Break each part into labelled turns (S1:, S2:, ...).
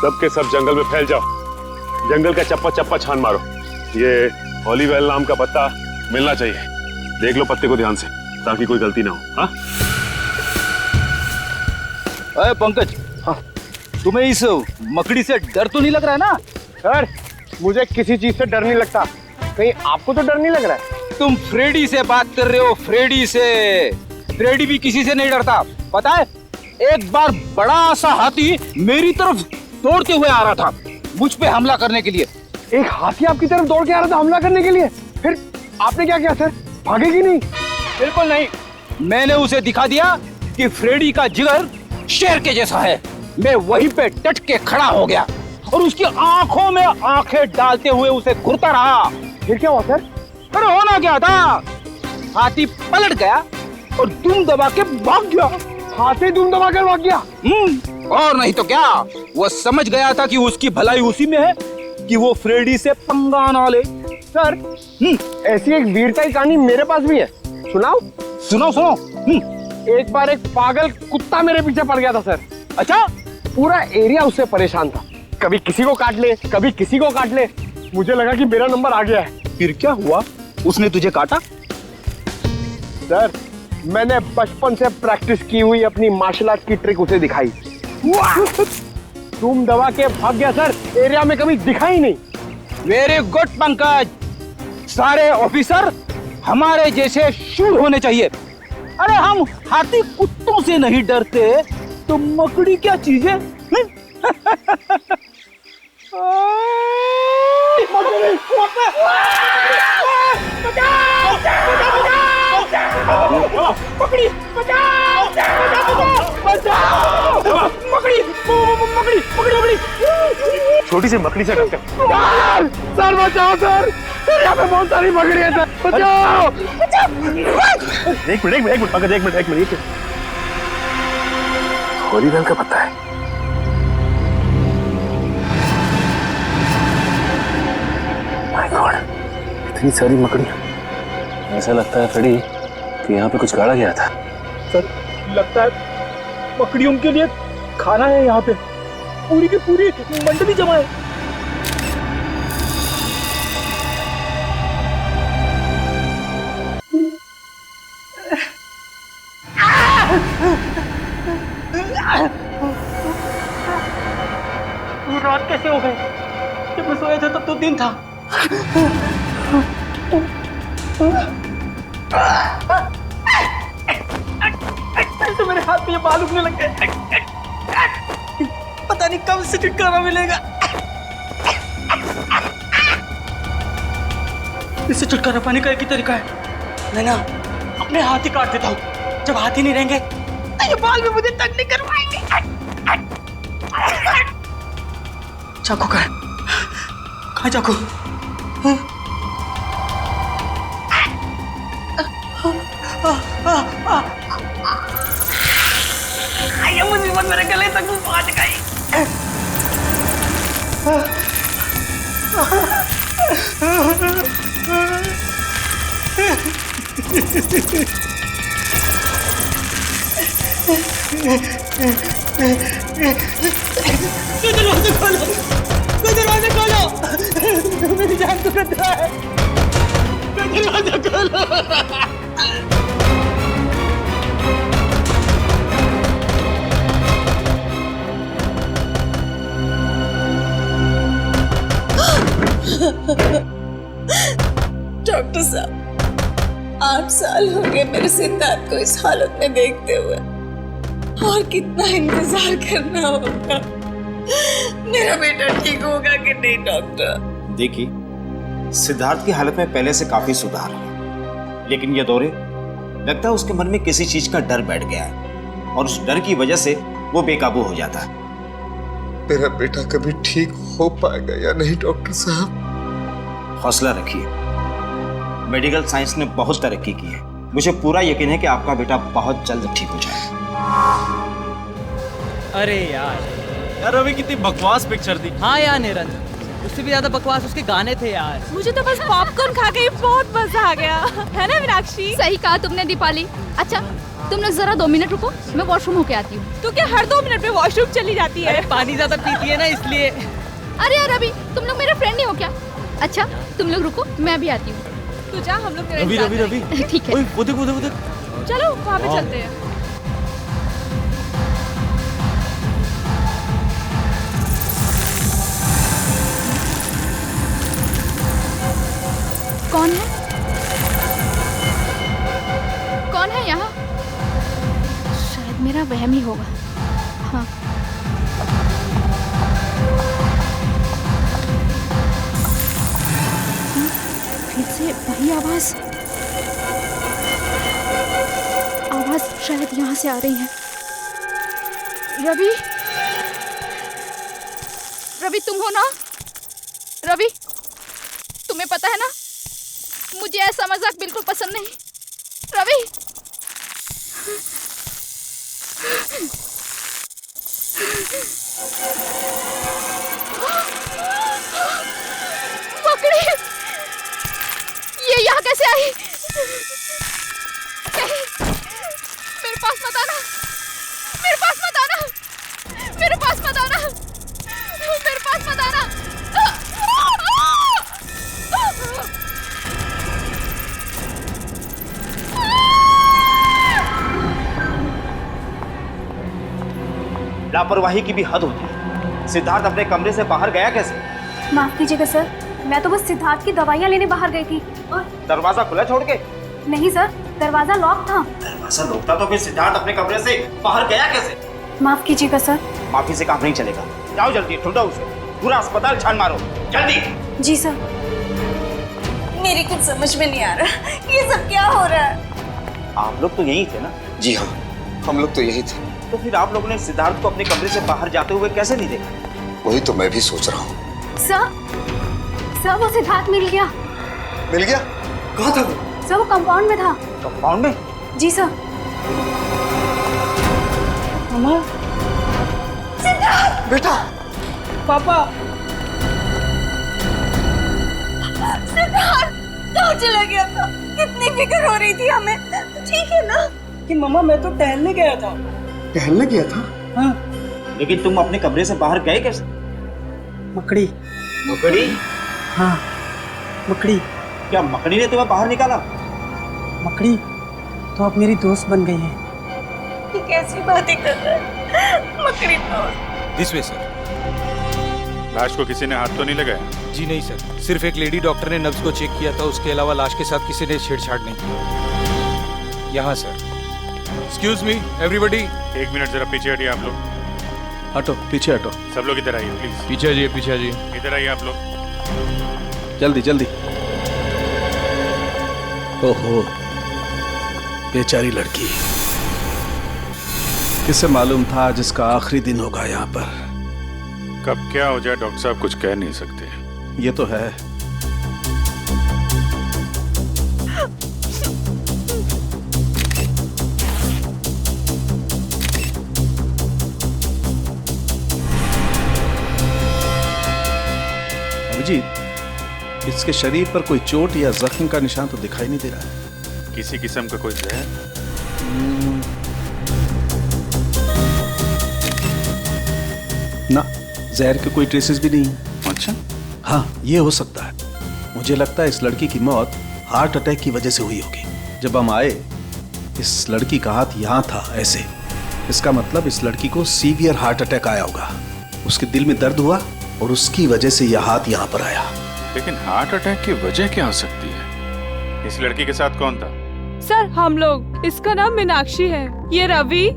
S1: सबके सब जंगल में फैल जाओ, जंगल का चप्पा चप्पा छान मारो। ये हॉलीवेल नाम का पत्ता मिलना चाहिए। देख लो पत्ते को ध्यान से ताकि कोई गलती ना हो। हाँ
S2: अरे पंकज, हाँ, तुम्हें इस मकड़ी से डर तो नहीं लग रहा है ना?
S3: सर मुझे किसी चीज से डर नहीं लगता, कहीं आपको तो डर नहीं लग रहा है?
S2: तुम फ्रेडी से बात कर रहे हो, फ्रेडी से। फ्रेडी भी किसी से नहीं डरता, पता है? एक बार बड़ा सा हाथी मेरी तरफ दौड़ते हुए आ रहा था मुझ पे हमला करने के लिए।
S3: एक हाथी आपकी तरफ दौड़ के आ रहा था हमला करने के लिए, फिर आपने क्या किया सर? भागेगी नहीं?
S2: बिल्कुल नहीं, मैंने उसे दिखा दिया कि फ्रेडी का जिगर शेर के जैसा है। मैं वहीं पे डट के खड़ा हो गया और उसकी आंखों में आंखें डालते हुए उसे घूरता रहा।
S3: फिर क्या हुआ सर?
S2: अरे होना क्या था, हाथी पलट गया और दुम दबा के भाग गया।
S3: हाथी दुम दबा कर भाग गया?
S2: और नहीं तो क्या, वो समझ गया था कि उसकी भलाई उसी में है कि वो फ्रेडी से पंगा ना ले।
S3: सर ऐसी एक वीरता की कहानी मेरे पास भी है, सुनाओ?
S2: सुनो सुनो।
S3: एक बार एक पागल कुत्ता मेरे पीछे पड़ गया था सर।
S2: अच्छा?
S3: पूरा एरिया उससे परेशान था, कभी किसी को काट ले कभी किसी को काट ले। मुझे लगा कि मेरा नंबर आ गया है।
S2: फिर क्या हुआ, उसने तुझे काटा?
S3: सर मैंने बचपन से प्रैक्टिस की हुई अपनी मार्शल आर्ट की ट्रिक उसे दिखाई, तुम दबा के भाग गया सर, एरिया में कभी दिखा ही नहीं।
S2: वेरी गुड पंकज, सारे ऑफिसर हमारे जैसे शूर होने चाहिए। अरे हम हाथी कुत्तों से नहीं डरते तो मकड़ी क्या चीज है?
S3: पकड़ी, बचाओ, बचाओ, मकड़ी, मकड़ी, मकड़ी, मकड़ी।
S1: छोटी सी मकड़ी से डरते हो?
S3: सर बचाओ सर, यहाँ पे बहुत सारी मकड़ी है सर, बचाओ।
S1: एक मिनट पंकज, एक मिनट। हॉलीवेल का पत्ता है। माय गॉड, इतनी सारी मकड़ियां। ऐसा लगता है फ्रेडी कि यहाँ पे कुछ गाड़ा गया था।
S2: सर लगता है मकड़ियों के लिए खाना है यहाँ पे, पूरी की पूरी मंडली जमा है।
S3: रात कैसे हो गई? जब मैं सोया था तब तो दिन था। तो मेरे हाथ में ये बाल उगने लग गए, पता नहीं कब से छुटकारा मिलेगा। इससे छुटकारा पाने का एक ही तरीका है, मैं ना अपने हाथ ही काट देता हूँ। जब हाथ ही नहीं रहेंगे तो ये बाल भी मुझे तंग नहीं करवाएंगे। चाकू कहाँ चाकू? ये मुसीबत मेरे गले तक पहुंच गई। दरवाजा खोलो, दरवाजा खोलो, मेरी जान को खतरा है, दरवाजा खोलो।
S4: डॉक्टर साहब, 8 साल हो गए मेरे सिद्धार्थ को इस हालत में देखते हुए, और कितना इंतजार करना होगा। मेरा बेटा ठीक होगा कि नहीं डॉक्टर?
S5: देखिए, सिद्धार्थ की हालत में पहले से काफी सुधार है, लेकिन ये दौरे लगता है उसके मन में किसी चीज का डर बैठ गया है और उस डर की वजह से वो बेकाबू हो जाता है।
S6: मेरा बेटा कभी ठीक हो पाएगा या नहीं डॉक्टर साहब?
S5: हौसला रखिए, मेडिकल साइंस ने बहुत तरक्की की है। मुझे पूरा यकीन है कि आपका बेटा बहुत जल्द ठीक हो जाएगा।
S7: अरे यार
S8: अभी कितनी बकवास पिक्चर थी।
S7: हाँ यार निरंजन, उससे भी ज्यादा बकवास उसके गाने थे यार।
S9: मुझे तो बस पॉपकॉर्न खा के बहुत मजा आ गया, है ना मीनाक्षी?
S10: सही कहा तुमने दीपाली। अच्छा
S9: तुम लोग जरा 2 मिनट रुको, मैं वॉशरूम होके आती हूँ।
S7: तू क्या हर 2 मिनट में वॉशरूम चली जाती है? पानी ज्यादा पीती है ना इसलिए।
S9: अरे यार रवि, तुम लोग मेरे फ्रेंड नहीं हो क्या? अच्छा तुम लोग रुको, मैं भी आती हूँ।
S7: तू जा, हम लोग
S8: रवि रवि रवि,
S9: ठीक है,
S8: ओए वो देख।
S7: चलो वहाँ पे चलते हैं।
S9: कौन है? कौन है यहाँ? शायद मेरा वहम ही होगा। हाँ फिर से वही आवाज शायद यहाँ से आ रही है। रवि, रवि तुम हो ना? रवि, तुम्हें पता है ना मुझे ऐसा मजाक बिल्कुल पसंद नहीं। रवि, मकड़ी, ये यहाँ कैसे आई? नहीं, मेरे पास मत आना, मेरे पास मत आना, मेरे पास मत आना, मेरे पास मत आना।
S5: लापरवाही की भी हद होती है। सिद्धार्थ अपने कमरे से बाहर गया कैसे?
S10: माफ कीजिएगा सर, मैं तो बस सिद्धार्थ की दवाइयाँ लेने बाहर गई थी। और
S5: दरवाजा खुला छोड़ के?
S10: नहीं सर, दरवाजा लॉक था।
S5: दरवाजा लॉक था तो फिर सिद्धार्थ अपने कमरे से बाहर गया कैसे?
S10: माफ कीजिएगा सर।
S5: माफी से काम नहीं चलेगा, जाओ जल्दी ढूंढो उसे, पूरा अस्पताल छान मारो, जल्दी।
S10: जी सर।
S4: मेरी कुछ समझ में नहीं आ रहा, ये सब क्या हो रहा है?
S5: आप लोग तो यही थे ना?
S6: जी हाँ, हम लोग तो यही थे।
S5: तो फिर आप लोगों ने सिद्धार्थ को अपने कमरे से बाहर जाते हुए कैसे नहीं देखा?
S6: वही तो मैं भी सोच रहा हूँ।
S10: सर वो सिद्धार्थ मिल गया।
S6: मिल गया? कहाँ था वो?
S10: सर वो कंपाउंड में था।
S5: कंपाउंड में?
S10: जी सर।
S3: मामा,
S6: बेटा,
S3: पापा,
S4: सिद्धार्थ कहाँ चला गया था? कितनी फिक्र हो रही थी हमें। ठीक है ना?
S3: कि मामा मैं तो टहलने गया था।
S6: टहलने गया था?
S3: हाँ।
S5: लेकिन तुम अपने कमरे से बाहर गए कैसे?
S3: मकड़ी।
S5: मकड़ी?
S3: हाँ, मकड़ी।
S5: क्या मकड़ी ने तुम्हें बाहर निकाला?
S3: मकड़ी तो अब मेरी दोस्त बन गई है।
S4: ये कैसी बातें कर रहा है? मकड़ी दोस्त?
S2: This way sir.
S1: लाश को किसी ने हाथ तो नहीं लगाया?
S2: जी नहीं सर, सिर्फ एक लेडी डॉक्टर ने नब्ज को चेक किया था, उसके अलावा लाश के साथ किसी ने छेड़छाड़ नहीं की। यहाँ sir. Excuse me everybody.
S1: 1 minute जरा पीछे हटिए आप लोग।
S11: हटो, पीछे हटो।
S1: सब लोग इधर आइए प्लीज।
S11: पीछे आइए, पीछे आइए।
S1: इधर आइए आप लोग।
S11: जल्दी जल्दी। ओहो, बेचारी लड़की। किसे मालूम था आज इसका आखिरी दिन होगा यहाँ पर।
S1: कब क्या हो जाए डॉक्टर साहब कुछ कह नहीं सकते।
S11: ये तो है। अभिजीत, इसके शरीर पर कोई चोट या जख्म का निशान तो दिखाई नहीं दे रहा है।
S1: किसी किस्म का कोई जहर?
S11: ना, जहर के कोई ट्रेसेस भी नहीं है।
S1: अच्छा।
S11: हाँ, ये हो सकता है। मुझे लगता है इस लड़की की मौत हार्ट अटैक की वजह से हुई होगी। जब हम आए इस लड़की का हाथ यहाँ था ऐसे। इसका मतलब इस लड़की को सीवियर हार्ट अटैक आया होगा। उसके दिल में दर्द हुआ और उसकी वजह से यह हाथ यहाँ पर आया।
S1: लेकिन हार्ट अटैक की वजह क्या हो सकती है? इस लड़की के साथ कौन था?
S7: सर हम लोग, इसका नाम मीनाक्षी है, ये रवि,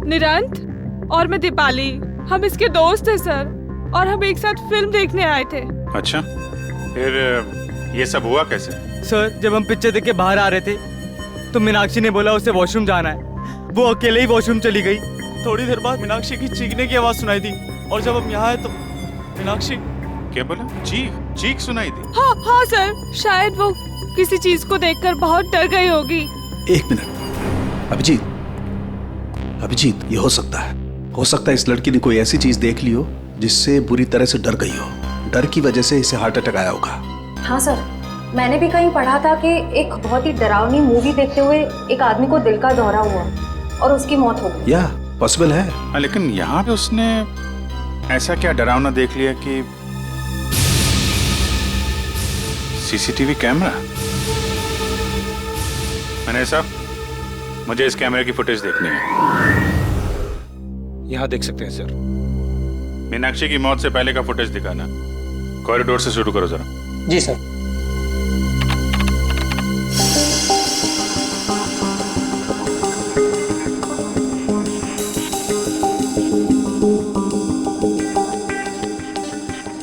S7: निरंत और मैं दीपाली। हम इसके दोस्त हैं सर, और हम एक साथ फिल्म देखने आए थे।
S1: अच्छा, फिर ये सब हुआ कैसे?
S8: सर जब हम पिक्चर देख के बाहर आ रहे थे तो मीनाक्षी ने बोला उसे वॉशरूम जाना है। वो अकेले ही वॉशरूम चली गई। थोड़ी देर बाद मीनाक्षी की चीखने की आवाज सुनाई दी, और जब हम यहाँ आए तो मीनाक्षी।
S1: क्या बोला? चीख सुनाई दी?
S7: हाँ सर, शायद वो किसी चीज को देखकर बहुत डर गई होगी।
S11: 1 मिनट। अभिजीत, ये हो सकता है। हो सकता है इस लड़की ने कोई ऐसी चीज देख ली हो जिससे बुरी तरह से डर गई हो। डर की वजह से इसे हार्ट अटैक आया होगा।
S10: हाँ सर, मैंने भी कहीं पढ़ा था कि एक बहुत ही डरावनी मूवी देखते हुए एक आदमी को दिल का दौरा हुआ। और उसकी मौत हो गई।
S11: या पॉसिबल है।
S12: हाँ, लेकिन यहाँ पे उसने ऐसा क्या डरावना देख लिया कि सीसीटीवी कैमरा? मैंने साहब, मुझे इस कैमरे की फुटेज देखनी है।
S2: यहाँ देख सकते हैं सर।
S12: मीनाक्षी की मौत से पहले का फुटेज दिखाना। कॉरिडोर से शुरू करो जरा।
S3: जी सर।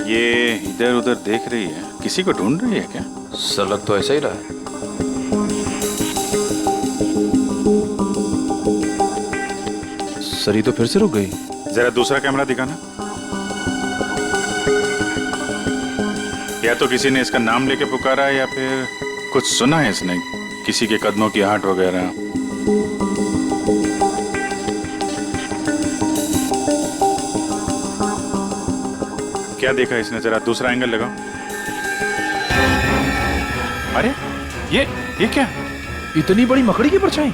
S12: ये इधर उधर देख रही है, किसी को ढूंढ रही है क्या?
S13: सर लग तो ऐसा ही रहा है। सर ये तो फिर से रुक गई।
S12: जरा दूसरा कैमरा दिखाना। या तो किसी ने इसका नाम लेके पुकारा है या फिर कुछ सुना है इसने, किसी के कदमों की आहट वगैरह। क्या देखा इसने? जरा दूसरा एंगल लगाओ। अरे ये क्या?
S13: इतनी बड़ी मकड़ी की परछाई?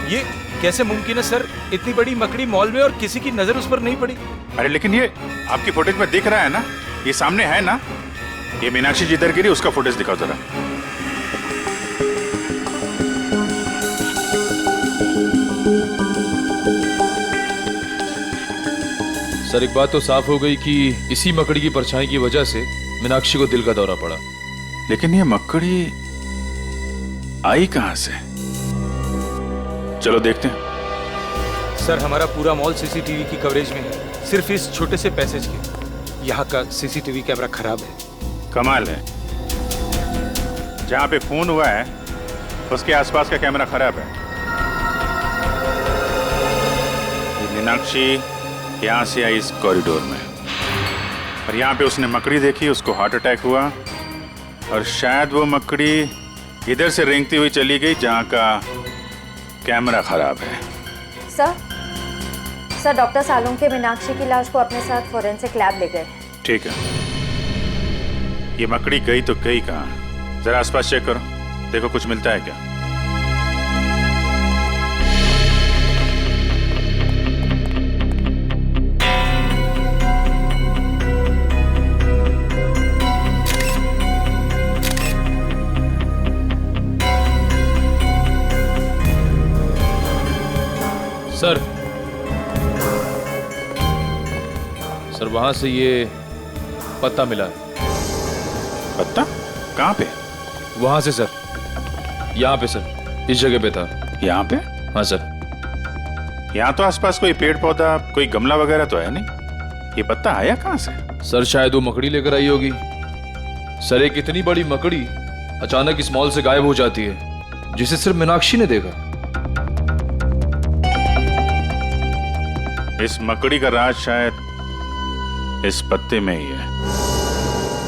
S2: ये कैसे मुमकिन है सर? इतनी बड़ी मकड़ी मॉल में और किसी की नजर उस पर नहीं पड़ी।
S12: अरे लेकिन ये आपकी फुटेज में दिख रहा है ना, ये सामने है ना। ये मीनाक्षी जिधर गिरी उसका फुटेज दिखाओ जरा।
S13: सर एक बात तो साफ हो गई कि इसी मकड़ी की परछाई की वजह से मीनाक्षी को दिल का दौरा पड़ा।
S12: लेकिन ये मकड़ी आई कहां से? चलो देखते हैं।
S2: सर हमारा पूरा मॉल सीसीटीवी की कवरेज में है, सिर्फ इस छोटे से पैसेज के। यहाँ का सीसीटीवी कैमरा खराब है।
S12: कमाल है, जहां पे खून हुआ है उसके आसपास का कैमरा खराब है। ये मीनाक्षी यहां से आई इस कॉरिडोर में, और यहां पे उसने मकड़ी देखी, उसको हार्ट अटैक हुआ, और शायद वो मकड़ी इधर से रेंगती हुई चली गई जहां का कैमरा खराब है।
S10: सर डॉक्टर सालुंके मीनाक्षी की लाश को अपने साथ फोरेंसिक लैब ले गए।
S12: ठीक है, ये मकड़ी गई तो गई कहाँ? जरा आसपास चेक करो, देखो कुछ मिलता है क्या।
S13: सर वहां से ये पत्ता मिला है।
S12: पत्ता? कहाँ पे?
S13: वहां से सर, यहाँ पे सर, इस जगह पे था।
S12: यहाँ पे?
S13: हाँ सर।
S12: यहाँ तो आसपास कोई पेड़ पौधा, कोई गमला वगैरह तो है नहीं। ये पत्ता आया कहाँ से?
S13: सर शायद वो मकड़ी लेकर आई होगी। सर एक इतनी बड़ी मकड़ी अचानक इस मॉल से गायब हो जाती है, जिसे सिर्फ मीनाक्षी ने देखा।
S12: इस मकड़ी का राज शायद इस पत्ते में ही है।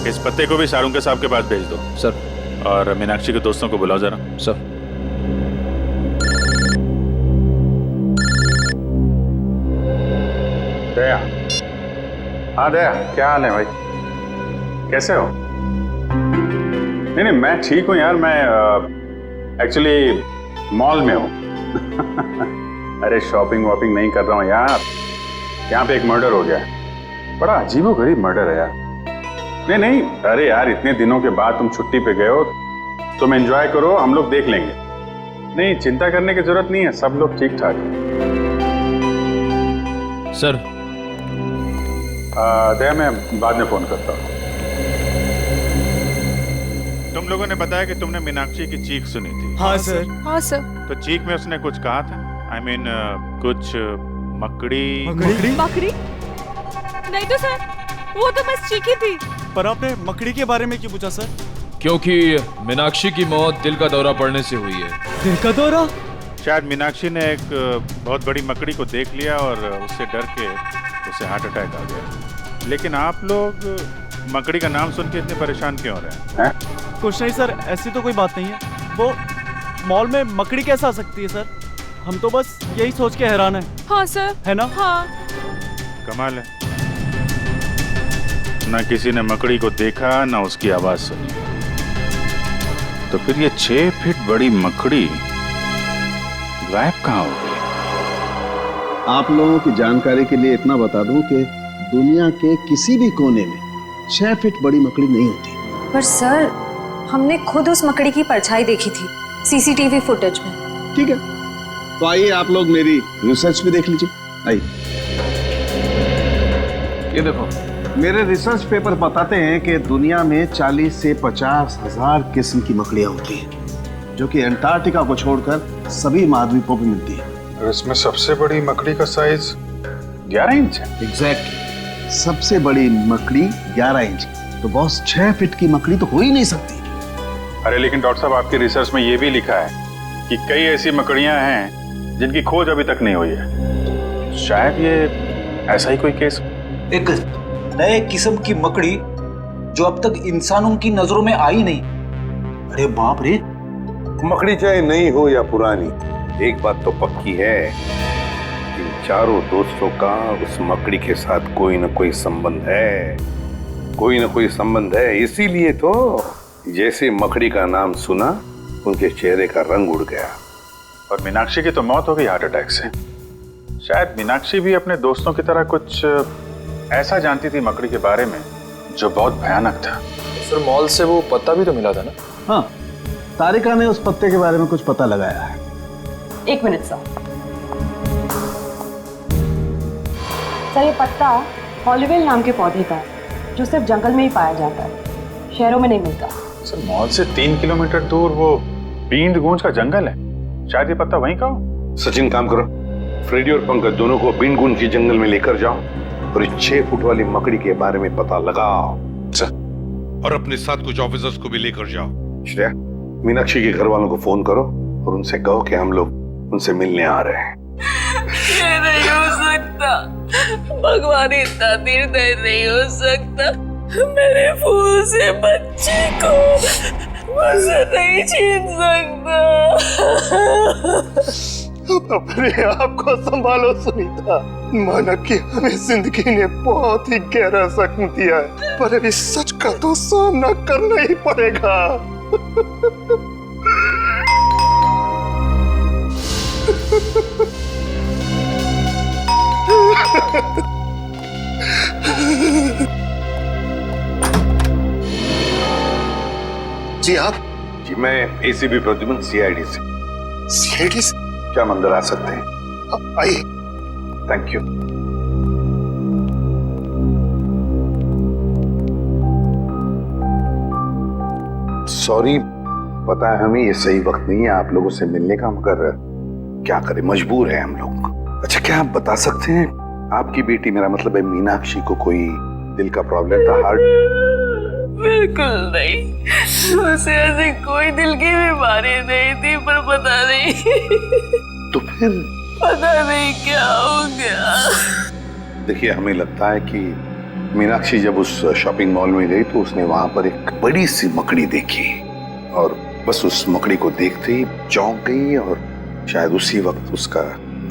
S12: इस पत्ते को भी सालुंके साहब के पास भेज दो
S13: सर,
S12: और मीनाक्षी के दोस्तों को बुलाओ जरा।
S13: सर।
S12: दया, हाँ दया, क्या हाल है भाई? कैसे हो? नहीं, मैं ठीक हूँ यार। मैं एक्चुअली मॉल में हूँ। अरे शॉपिंग वॉपिंग नहीं कर रहा हूँ यार। यहाँ पे एक मर्डर हो गया है, बड़ा अजीबोगरीब मर्डर है यार। नहीं, अरे यार इतने दिनों के बाद तुम छुट्टी पे गए हो, तुम एंजॉय करो, हम लोग देख लेंगे। नहीं, चिंता करने की जरूरत नहीं है, सब लोग ठीक ठाक हैं।
S13: सर
S12: दया, मैं बाद में फोन करता हूँ। तुम लोगों ने बताया कि तुमने मीनाक्षी की चीख सुनी थी।
S8: हाँ सर।
S7: हाँ सर।
S12: तो चीख में उसने कुछ कहा था? I mean, कुछ मकड़ी?
S7: मकड़ी? नहीं तो सर, वो तो बस चीखी थी।
S8: पर आपने मकड़ी के बारे में क्यों पूछा सर?
S13: क्योंकि मीनाक्षी की मौत दिल का दौरा पड़ने से हुई है।
S8: दिल का दौरा?
S12: शायद मीनाक्षी ने एक बहुत बड़ी मकड़ी को देख लिया और उससे डर के उसे हार्ट अटैक आ गया। लेकिन आप लोग मकड़ी का नाम सुन के इतने परेशान क्यों हो रहे हैं?
S8: कुछ नहीं सर, ऐसी तो कोई बात नहीं है। वो मॉल में मकड़ी कैसे आ सकती है सर? हम तो बस यही सोच के हैरान हैं।
S7: हाँ सर।
S8: है ना?
S7: हाँ।
S12: कमाल है, ना किसी ने मकड़ी को देखा ना उसकी आवाज सुनी। तो फिर ये 6 फीट बड़ी मकड़ी गायब कहाँ हो गई?
S11: आप लोगों की जानकारी के लिए इतना बता दूं कि दुनिया के किसी भी कोने में 6 फीट बड़ी मकड़ी नहीं होती।
S10: पर सर, हमने खुद उस मकड़ी की परछाई देखी थी सीसीटीवी फुटेज में।
S11: ठीक है, तो आइए आप लोग मेरी रिसर्च भी देख लीजिए। आइए, ये देखो, मेरे रिसर्च पेपर बताते हैं कि दुनिया में 40 से 50 हजार किस्म की मकड़ियां होती हैं, जो कि अंटार्कटिका को छोड़कर सभी महाद्वीपों पर मिलती है।
S12: और इसमें सबसे बड़ी मकड़ी का साइज 11 इंच है।
S11: एग्जैक्टली, सबसे बड़ी मकड़ी 11 इंच। तो बॉस, 6 फीट की मकड़ी तो हो ही नहीं सकती।
S12: अरे लेकिन डॉक्टर साहब, आपकी रिसर्च में ये भी लिखा है कि कई ऐसी मकड़ियां हैं जिनकी खोज अभी तक नहीं हुई है। शायद ये ऐसा ही कोई केस।
S5: एक नए किस्म की मकड़ी जो अब तक इंसानों की नजरों में आई नहीं। अरे बाप रे!
S14: मकड़ी चाहे नई हो या पुरानी, एक बात तो पक्की है, इन चारों दोस्तों का उस मकड़ी के साथ कोई न कोई संबंध है, कोई न कोई संबंध है। इसीलिए तो जैसे मकड़ी का नाम सुना, उनके चेहरे का रंग उड़ गया।
S12: और मीनाक्षी की तो मौत हो गई हार्ट अटैक से। शायद मीनाक्षी भी अपने दोस्तों की तरह कुछ ऐसा जानती थी मकड़ी के बारे में जो बहुत भयानक था।
S13: सर, मॉल से वो पत्ता भी तो मिला था ना?
S11: हाँ, तारिका ने उस पत्ते के बारे में कुछ पता लगाया है।
S15: 1 मिनट सर, ये पत्ता हॉलीवेल नाम के पौधे का है, जो सिर्फ जंगल में ही पाया जाता है, शहरों में नहीं मिलता।
S12: सर, मॉल से 3 किलोमीटर दूर वो बींद गूंज का जंगल है, शायद ये पत्ता वहीं का हो।
S14: सचिन, काम करो, फ्रेडी और पंकज दोनों को बींद गूंज के जंगल में लेकर जाओ और इस 6 फुट वाली मकड़ी के बारे में पता लगाओ।
S6: और अपने साथ कुछ ऑफिसर्स को भी लेकर जाओ।
S14: श्रेया, मीनाक्षी के घर वालों को फोन करो और उनसे कहो कि हम लोग उनसे मिलने आ रहे हैं।
S4: ये नहीं हो सकता, भगवान इतना निर्दय नहीं हो सकता। मेरे फूल से बच्चे को मुझसे नहीं छीन सकता।
S6: अपने आप को संभालो सुनीता। माना कि हमें जिंदगी ने बहुत ही गहरा जख्म दिया है, पर अभी सच का तो सामना करना ही पड़ेगा। जी आप?
S14: जी मैं एसीपी प्रद्युमन, सीआईडी से।
S6: सीआईडी से?
S14: क्या हम अंदर आ सकते हैं?
S6: आइए।
S14: Thank you. सॉरी, पता है हमें ये सही वक्त नहीं है आप लोगों से मिलने का, मगर क्या करें, मजबूर है हम लोग। अच्छा, क्या आप बता सकते हैं आपकी बेटी, मेरा मतलब है मीनाक्षी, को कोई दिल का प्रॉब्लम था? हार्ट?
S4: बिल्कुल नहीं, उसे ऐसी कोई दिल की बीमारी नहीं थी, पर पता नहीं
S14: तो फिर
S4: पता नहीं क्या हो गया।
S14: देखिए, हमें लगता है कि मीनाक्षी जब उस शॉपिंग मॉल में गई तो उसने वहां पर एक बड़ी सी मकड़ी देखी और बस उस मकड़ी को देखते ही चौंक गई और शायद उसी वक्त उसका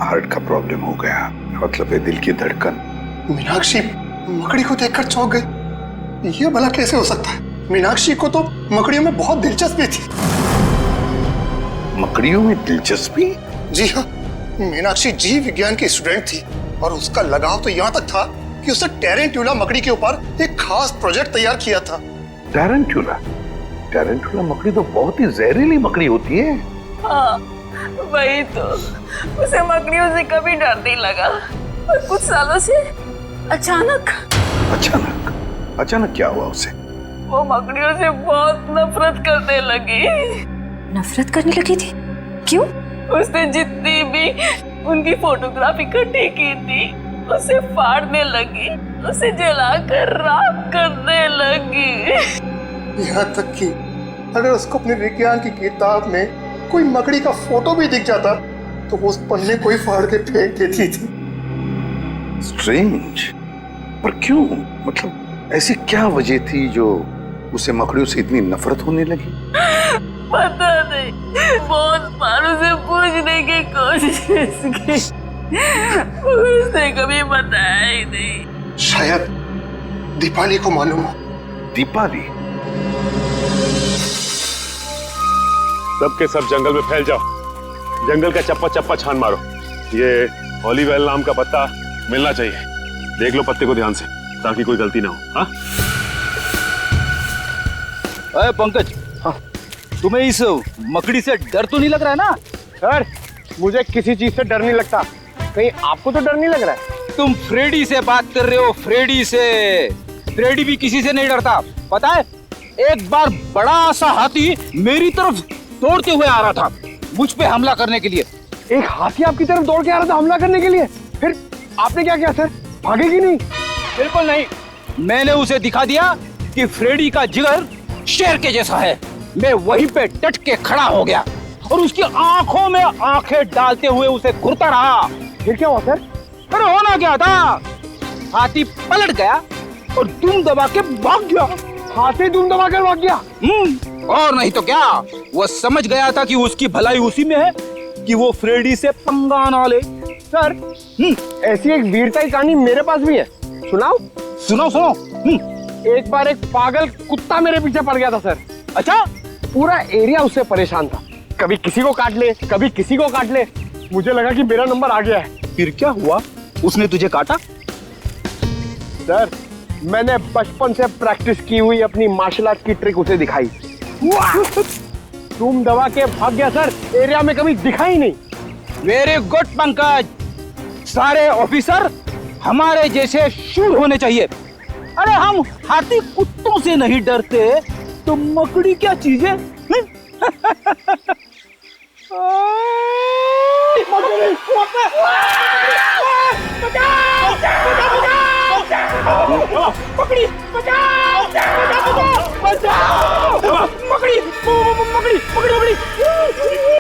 S14: हार्ट का प्रॉब्लम हो गया, मतलब है दिल की धड़कन।
S6: मीनाक्षी मकड़ी को देखकर चौंक गई? ये भला कैसे हो सकता है? मीनाक्षी को तो मकड़ियों में बहुत दिलचस्पी थी।
S14: मकड़ियों में दिलचस्पी?
S6: जी हाँ, मीनाक्षी जीव विज्ञान की स्टूडेंट थी और उसका लगाव तो यहाँ तक था कि उसने टेरेंट्यूला मकड़ी के ऊपर एक खास प्रोजेक्ट तैयार किया था।
S14: टेरेंट्यूला? टेरेंट्यूला मकड़ी तो बहुत ही जहरीली मकड़ी होती है।
S4: हाँ, वही तो। उसे मकड़ियों से कभी डर नहीं लगा, और कुछ सालों से अचानक
S14: क्या हुआ उसे?
S4: वो मकड़ियों से बहुत नफरत करने लगी।
S10: नफरत करने लगी थी? क्यों?
S4: उसने जितनी भी उनकी फोटोग्राफ इकट्ठी की थी उसे फाड़ने लगी, उसे जलाकर राख करने लगी।
S6: यहाँ तक कि अगर उसको अपने विज्ञान की किताब में कोई मकड़ी का फोटो भी दिख जाता तो वो उस पन्ने को ही फाड़ के फेंक देती थी।
S14: स्ट्रेंज, पर क्यों? मतलब ऐसी क्या वजह थी जो उसे मकड़ियों से इतनी नफरत होने लगी?
S4: पता नहीं, बहुत बार उसे पूछने की कोशिश की, उसने कभी बताया ही नहीं।
S6: शायद दीपाली को मालूम हो।
S14: दीपाली?
S1: सब के सब जंगल में फैल जाओ, जंगल का चप्पा चप्पा छान मारो, ये हॉलीवेल नाम का पत्ता मिलना चाहिए। देख लो पत्ते को ध्यान से ताकि कोई गलती ना हो। हाँ
S2: अरे पंकज, हाँ, तुम्हें इस मकड़ी से डर तो नहीं लग रहा है ना?
S6: सर मुझे किसी चीज से डर नहीं लगता, कहीं आपको तो डर नहीं लग रहा है?
S2: तुम फ्रेडी से बात कर रहे हो, फ्रेडी से। फ्रेडी भी किसी से नहीं डरता, पता है? एक बार बड़ा सा हाथी मेरी तरफ दौड़ते हुए आ रहा था मुझ पे हमला करने के लिए।
S6: एक हाथी आपकी तरफ दौड़ के आ रहा था हमला करने के लिए, फिर आपने क्या किया सर? भागेगी नहीं?
S2: बिल्कुल नहीं, मैंने उसे दिखा दिया कि फ्रेडी का जिगर शेर के जैसा है। मैं वहीं पे डट के खड़ा हो गया और उसकी आंखों में आंखें डालते हुए उसे घूरता रहा।
S6: फिर क्या हुआ सर?
S2: अरे होना क्या था, हाथी पलट गया और दुम दबा के भाग गया।
S6: हाथी दुम दबा कर भाग गया?
S2: और नहीं तो क्या, वो समझ गया था कि उसकी भलाई उसी में है कि वो फ्रेडी से पंगा ना ले।
S6: सर ऐसी एक वीरता की कहानी मेरे पास भी है, सुनाओ?
S2: सुनो सुनो।
S6: एक बार एक पागल कुत्ता मेरे पीछे पड़ गया था सर।
S2: अच्छा?
S6: पूरा एरिया उससे परेशान था, कभी किसी को काट ले कभी किसी को काट ले। मुझे लगा कि मेरा नंबर आ गया है।
S2: फिर क्या हुआ, उसने तुझे काटा?
S6: सर मैंने बचपन से प्रैक्टिस की हुई अपनी मार्शल आर्ट की ट्रिक उसे दिखाई, तुम दबा के भाग गया सर, एरिया में कभी दिखा ही नहीं।
S2: वेरी गुड पंकज, सारे ऑफिसर हमारे जैसे शूर होने चाहिए। अरे हम हाथी कुत्तों से नहीं डरते तो मकड़ी क्या चीज है?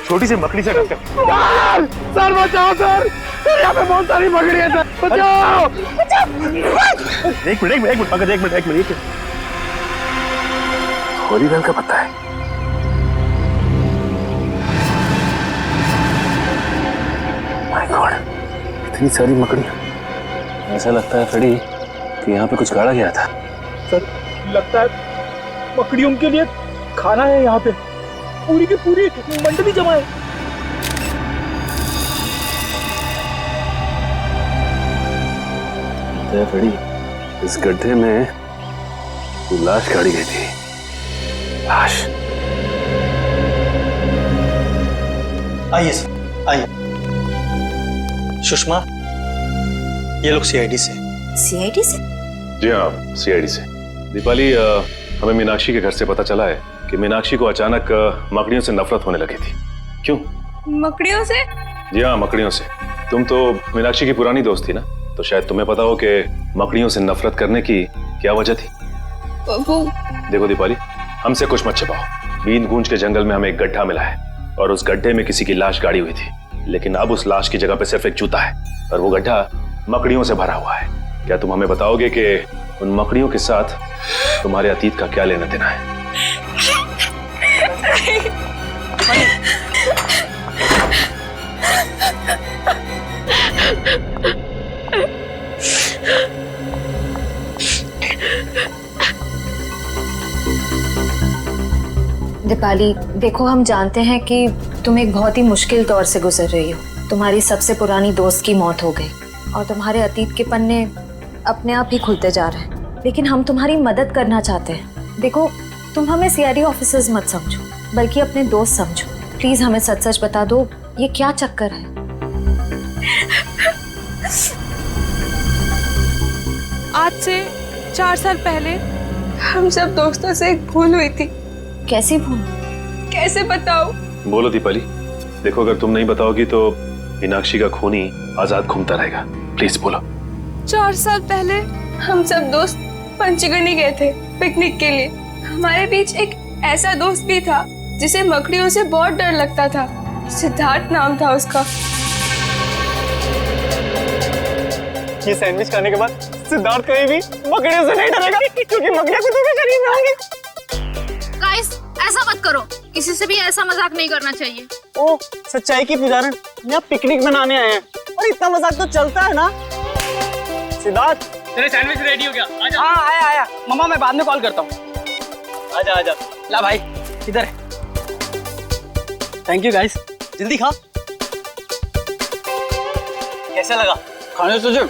S1: छोटी सी मकड़ी से डरते हो?
S6: सर बचाओ सर, यहाँ पे बहुत सारी मकड़ी है सर, बचाओ।
S1: एक मिनट पंकज, एक मिनट। हॉलीवेल का पत्ता है। माय गॉड, इतनी सारी मकड़ियां। ऐसा लगता है फ्रेडी कि यहाँ पे कुछ गाड़ा गया था।
S2: सर लगता है मकड़ियों के लिए खाना है यहाँ पे, पूरी की पूरी मंडली जमा है।
S1: फ्रेडी, इस गड्ढे में लाश गाड़ी गई थी। लाश?
S3: आइए सर, आइए। सुषमा, ये लोग सीआईडी से।
S4: सीआईडी से?
S1: जी हाँ, सीआईडी से। दीपाली, हमें मीनाक्षी के घर से पता चला है कि मीनाक्षी को अचानक मकड़ियों से नफरत होने लगी थी। क्यों?
S7: मकड़ियों से?
S1: जी हाँ, मकड़ियों से। तुम तो मीनाक्षी की पुरानी दोस्त थी ना, तो शायद तुम्हें पता हो कि मकड़ियों से नफरत करने की क्या वजह थी।
S7: वो
S1: देखो दीपाली, हमसे कुछ मत छिपाओ। बीन गूंज के जंगल में हमें एक गड्ढा मिला है और उस गड्ढे में किसी की लाश गाड़ी हुई थी, लेकिन अब उस लाश की जगह पे सिर्फ एक जूता है और वो गड्ढा मकड़ियों से भरा हुआ है। क्या तुम हमें बताओगे कि उन मकड़ियों के साथ तुम्हारे अतीत का क्या लेना देना है?
S4: दीपाली, देखो हम जानते हैं कि तुम एक बहुत ही मुश्किल दौर से गुजर रही हो। तुम्हारी सबसे पुरानी दोस्त की मौत हो गई और तुम्हारे अतीत के पन्ने अपने आप ही खुलते जा रहे हैं, लेकिन हम तुम्हारी मदद करना चाहते हैं। देखो, तुम हमें सीआईडी ऑफिसर्स मत समझो, बल्कि अपने दोस्त समझो। प्लीज हमें सच सच बता दो, ये क्या चक्कर है?
S7: आज से 4 साल पहले हम सब दोस्तों से एक भूल हुई थी।
S4: कैसी भूल?
S7: कैसे बताओ?
S1: बोलो दीपाली। देखो, अगर तुम नहीं बताओगी तो मीनाक्षी का खूनी आजाद घूमता रहेगा। प्लीज बोलो।
S7: 4 साल पहले हम सब दोस्त पंचगनी गए थे पिकनिक के लिए। हमारे बीच एक ऐसा दोस्त भी था जिसे मकड़ियों से बहुत डर लगता था। सिद्धार्थ नाम था उसका।
S3: ये सैंडविच खाने के बाद सिद्धार्थ कहीं भी मकड़ियों से नहीं डरेगा, क्योंकि मकड़ियां कुत्तों के शरीर में होंगी।
S9: गाइस, ऐसा मत करो, किसी से भी ऐसा मजाक नहीं करना चाहिए।
S3: ओ, सच्चाई की पुजारन, यहाँ पिकनिक मनाने आए हैं और इतना मजाक तो चलता है ना। सिद्धार्थ,
S8: तेरे सैंडविच रेडी हो गया? आजा।
S3: हाँ आया। मम्मा, मैं बाद में कॉल करता हूँ। आजा।
S8: ला भाई, इधर है।
S3: थैंक यू गाइस, जल्दी खा। कैसा लगा? खाने तुझे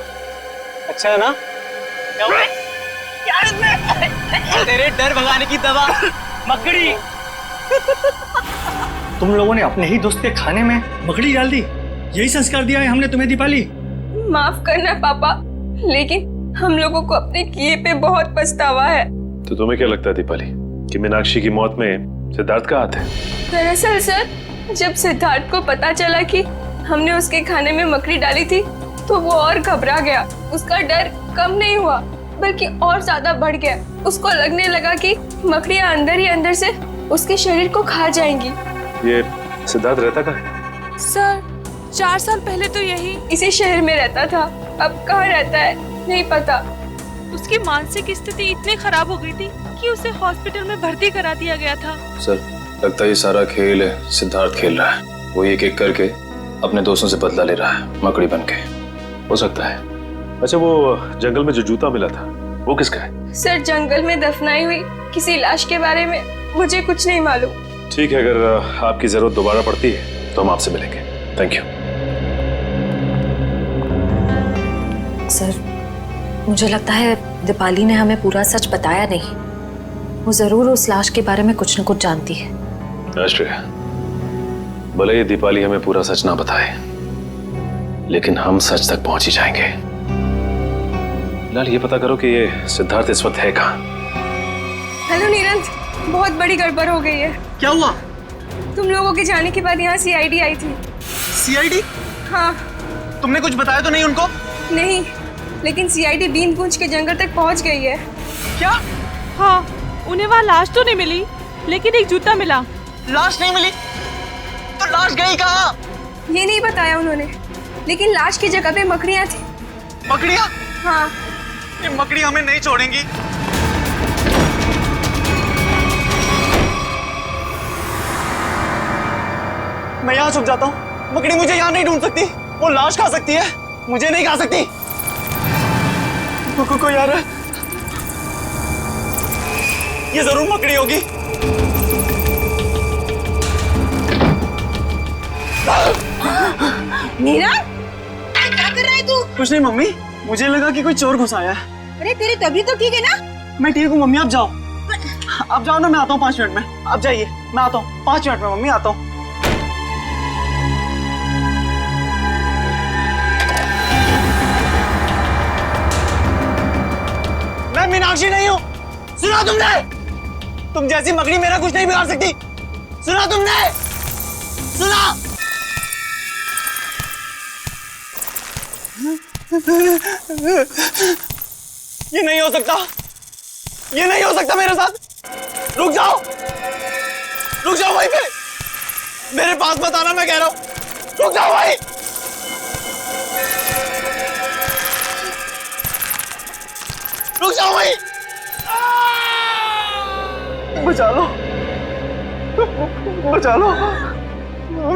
S3: अच्छा है ना? क्या इसमें? तेरे डर भगाने की दवा मकड़ी। तुम लोगों ने अपने ही दोस्त के खाने में मकड़ी डाल दी। यही संस्कार दिया है हमने तुम्हें दीपाली।
S7: माफ करना पापा, लेकिन हम लोगों को अपने किए पे बहुत पछतावा है।
S1: तो तुम्हें क्या लगता है दीपाली कि मीनाक्षी की मौत में सिद्धार्थ का हाथ है?
S7: दरअसल सर, जब सिद्धार्थ को पता चला कि हमने उसके खाने में मकड़ी डाली थी तो वो और घबरा गया। उसका डर कम नहीं हुआ बल्कि और ज्यादा बढ़ गया। उसको लगने लगा कि मकड़ियां अंदर ही अंदर से उसके शरीर को खा जाएंगी।
S1: ये सिद्धार्थ रहता कहाँ है?
S7: सर 4 साल पहले तो यही इसी शहर में रहता था। अब कहाँ रहता है नहीं पता।
S16: उसकी मानसिक स्थिति इतनी खराब हो गई थी कि उसे हॉस्पिटल में भर्ती करा दिया गया था।
S13: सर लगता है ये सारा खेल है सिद्धार्थ खेल रहा है। वो एक एक करके अपने दोस्तों से बदला ले रहा है मकड़ी बनके।
S1: हो सकता है। अच्छा वो जंगल में जो जूता मिला था वो किसका है?
S7: सर जंगल में दफनाई हुई किसी लाश के बारे में मुझे कुछ नहीं मालूम।
S1: ठीक है, अगर आपकी जरूरत दोबारा पड़ती है तो हम आपसे मिलेंगे। Thank you.
S17: सर मुझे लगता है दीपाली ने हमें पूरा सच बताया नहीं। वो जरूर उस लाश के बारे में कुछ न कुछ जानती है।
S1: आश्रय, भले ही दीपाली हमें पूरा सच ना बताए लेकिन हम सच तक पहुंच ही जाएंगे। फिलहाल ये पता करो कि ये सिद्धार्थ इस वक्त है कहाँ।
S7: हेलो नीरज, बहुत बड़ी गड़बड़ हो गई है।
S3: क्या हुआ?
S7: तुम लोगों के जाने के बाद यहाँ सीआईडी आई थी।
S3: सीआईडी?
S7: हाँ।
S3: तुमने कुछ बताया तो नहीं उनको?
S7: नहीं, लेकिन सीआईडी बीनकुंज के जंगल तक पहुँच गई है।
S3: क्या?
S16: हाँ, उन्हें वहाँ लाश तो नहीं मिली लेकिन एक जूता मिला।
S3: लाश नहीं मिली? तो लाश गई कहाँ?
S7: ये नहीं बताया उन्होंने, लेकिन लाश की जगह पे मकड़ियाँ थी।
S3: मकड़ियाँ?
S7: हाँ।
S3: ये मकड़ी हमें नहीं छोड़ेंगी। मैं यहाँ छुप जाता हूँ। मकड़ी मुझे यहाँ नहीं ढूंढ सकती। वो लाश खा सकती है, मुझे नहीं खा सकती। कोई यार, ये जरूर मकड़ी होगी।
S4: मीरा, क्या कर रहा है तू?
S3: कुछ नहीं मम्मी, मुझे लगा कि कोई चोर घुस आया है।
S4: अरे तेरी तबीयत तो ठीक है ना?
S3: मैं ठीक हूँ मम्मी, आप जाओ। आप जाओ ना, मैं आता हूँ 5 मिनट में। आप जाइए, मैं आता हूँ 5 मिनट में मम्मी, आता हूँ। मैं मीनाक्षी नहीं हूँ, सुना तुमने? तुम जैसी मकड़ी मेरा कुछ नहीं बिगाड़ सकती। सुना तुमने? सुना? ये नहीं हो सकता, ये नहीं हो सकता मेरे साथ। रुक जाओ, रुक जाओ वहीं पे। मेरे पास मत आना, मैं कह रहा हूं। रुक जाओ वहीं। रुक जाओ वहीं। बचा लो, बचा लो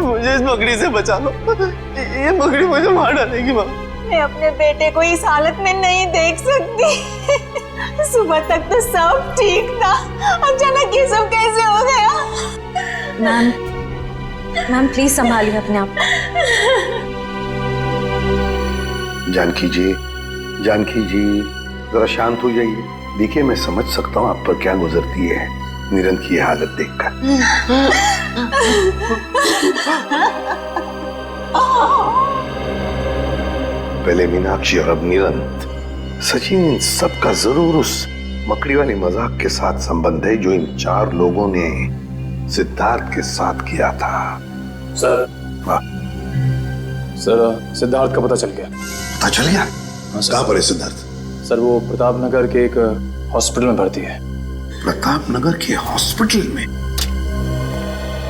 S3: मुझे, इस मकड़ी से बचा लो। ये मकड़ी मुझे मार डालेगी माँ।
S4: मैं अपने बेटे को इस हालत में नहीं देख सकती। सुबह तक तो सब ठीक था, अचानक ये सब कैसे हो गया?
S17: मैम प्लीज संभालिए अपने आप।
S14: जानकी जी, जानकी जी जरा शांत हो जाइए। देखिए मैं समझ सकता हूँ आप पर क्या गुजरती है नीरन की ये हालत देखकर। पहले मीनाक्षी और अब नीरन। सचिन, इन सबका जरूर उस मकड़ी वाली मजाक के साथ संबंध है जो इन 4 लोगों ने सिद्धार्थ के साथ किया था।
S13: सर, सर सिद्धार्थ का पता चल गया।
S14: पता चल गया? कहाँ पर है सिद्धार्थ?
S13: सर वो प्रताप नगर के एक हॉस्पिटल में भर्ती है।
S14: प्रताप नगर के हॉस्पिटल में?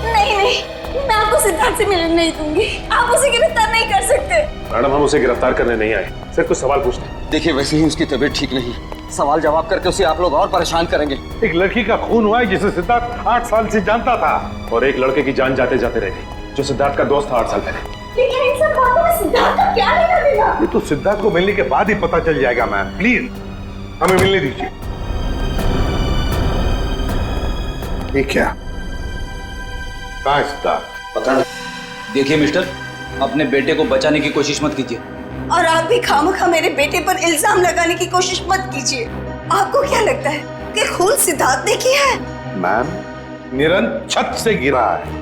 S4: नहीं नहीं, मैं आपको सिद्धार्थ से मिलने नहीं दूंगी। आप उसे गिरफ्तार नहीं कर सकते।
S1: मैडम हम उसे गिरफ्तार करने नहीं आए, सिर्फ कुछ सवाल पूछने।
S18: देखिए वैसे ही उसकी तबीयत ठीक नहीं, सवाल जवाब करके उसे आप लोग और परेशान करेंगे।
S6: एक लड़की का खून हुआ है जिसे सिद्धार्थ 8 साल से जानता था,
S1: और एक लड़के की जान जाते जाते रह गई जो सिद्धार्थ का दोस्त था 8 साल पहले।
S4: लेकिन इन सब बातों में सिद्धार्थ का क्या लेना देना?
S6: ये तो सिद्धार्थ को मिलने के बाद ही पता चल जाएगा। मैम प्लीज हमें मिलने दीजिए।
S14: ये क्या?
S6: कहाँ है सिद्धार्थ?
S18: पता नहीं।
S19: देखिए मिस्टर, अपने बेटे को बचाने की कोशिश मत कीजिए।
S4: और आप भी खामखा मेरे बेटे पर इल्जाम लगाने की कोशिश मत कीजिए। आपको क्या लगता है कि खून सिद्धार्थ ने किया है?
S14: मैम, निरंत छत से गिरा है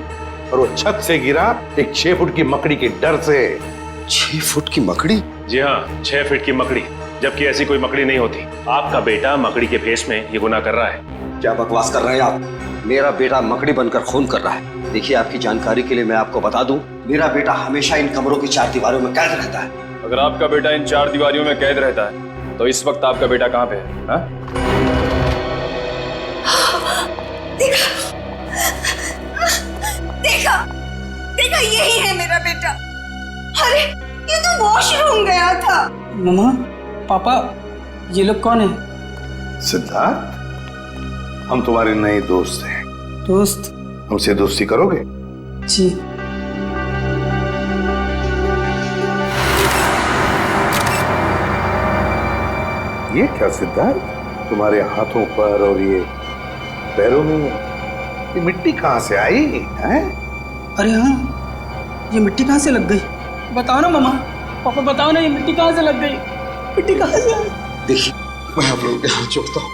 S14: और वो छत से गिरा एक 6 फुट की मकड़ी के डर से।
S6: 6 फुट की मकड़ी?
S1: जी हाँ, 6 फीट की मकड़ी, जबकि ऐसी कोई मकड़ी नहीं होती। आपका बेटा मकड़ी के भेष में ये गुनाह कर रहा है।
S18: क्या बकवास कर रहे हैं आप? मेरा बेटा मकड़ी बनकर खून कर रहा है। देखिए, आपकी जानकारी के लिए मैं आपको बता दूं, मेरा बेटा हमेशा इन कमरों की 4 दीवारों में कैद रहता है।
S13: अगर आपका बेटा इन 4 दीवारियों में कैद रहता है तो इस वक्त आपका बेटा कहाँ पे है? हा?
S4: देखा देखा, यही है मेरा बेटा। अरे ये तो वॉशरूम गया था।
S19: मम्मा, पापा, ये लोग कौन है?
S14: सिद्धार्थ, हम तुम्हारे नए दोस्त हैं।
S19: दोस्त?
S14: हमसे दोस्ती करोगे?
S19: जी।
S14: ये क्या सिद्धार्थ, तुम्हारे हाथों पर और ये पैरों में ये मिट्टी कहाँ से आई है?
S19: अरे हाँ, ये मिट्टी कहाँ से लग गई? बताओ ना मम्मा, पापा बताओ ना, ये मिट्टी कहाँ से लग गई? मिट्टी कहाँ से आई?
S6: देखिए, मैं आप लोगों के हाथ जोड़ता हूँ,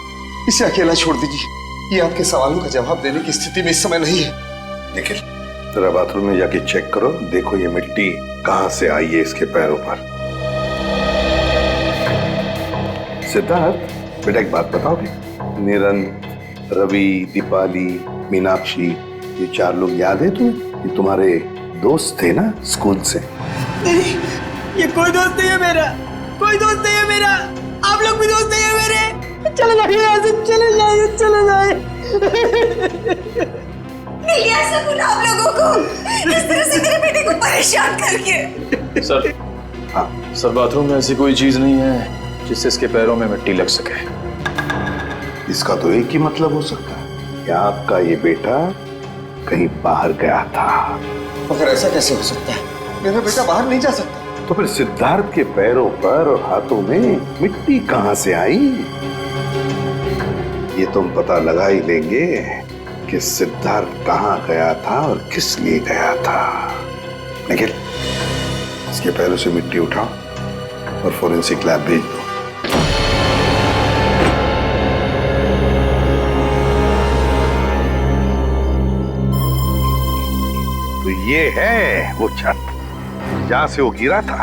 S6: इसे अकेला छोड़ दीजिए। ये आपके सवालों का जवाब देने की स्थिति में इस समय नहीं है।
S14: निखिल, जरा बाथरूम में जाके चेक करो, देखो ये मिट्टी कहाँ से आई है इसके पैरों पर। सिद्धार्थ बेटा, एक बात बताओगे? निरंत, रवि, दीपाली, मीनाक्षी, ये 4 लोग याद है तुम्हें? ये तुम्हारे दोस्त थे ना स्कूल से?
S19: नहीं, ये कोई दोस्त नहीं है मेरा, कोई दोस्त नहीं है मेरा। आप लोग भी दोस्त नहीं है मेरे। चले जाइए यहाँ से, चले जाइए, चले जाइए।
S4: नहीं, ऐसा गुनाह आप लोगों को, इस तरह से मेरे बेटे को परेशान करके।
S13: सर, हाँ सर, बाथरूम में ऐसी कोई चीज नहीं है जिससे इसके पैरों में मिट्टी लग सके।
S14: इसका तो एक ही मतलब हो सकता है कि आपका ये बेटा कहीं बाहर गया था।
S6: मगर ऐसा कैसे हो सकता है? मेरा बेटा बाहर नहीं जा सकता।
S14: तो फिर सिद्धार्थ के पैरों पर और हाथों में मिट्टी कहाँ से आई? ये तुम पता लगा ही लेंगे कि सिद्धार्थ कहाँ गया था और किस लिए गया था। निखिल, इसके पैरों से मिट्टी उठाओ और फोरेंसिक लैब भेज दो। तो ये है वो छत जहां से वो गिरा था।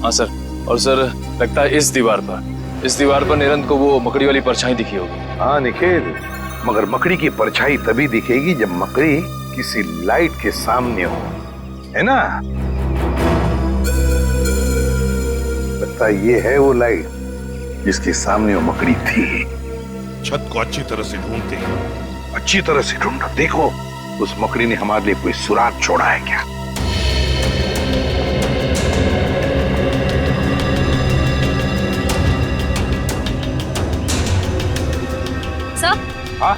S13: हाँ सर, और सर लगता है इस दीवार पर निरंत को वो मकड़ी वाली परछाई दिखी होगी।
S14: हाँ निखिल, मगर मकड़ी की परछाई तभी दिखेगी जब मकड़ी किसी लाइट के सामने हो, है ना? लगता है ये है वो लाइट जिसके सामने वो मकड़ी थी।
S6: छत को अच्छी तरह से ढूंढते हैं।
S14: अच्छी तरह से ढूंढो, देखो उस मकड़ी ने हमारे लिए कोई सुराग छोड़ा है क्या?
S10: सर,
S14: हाँ?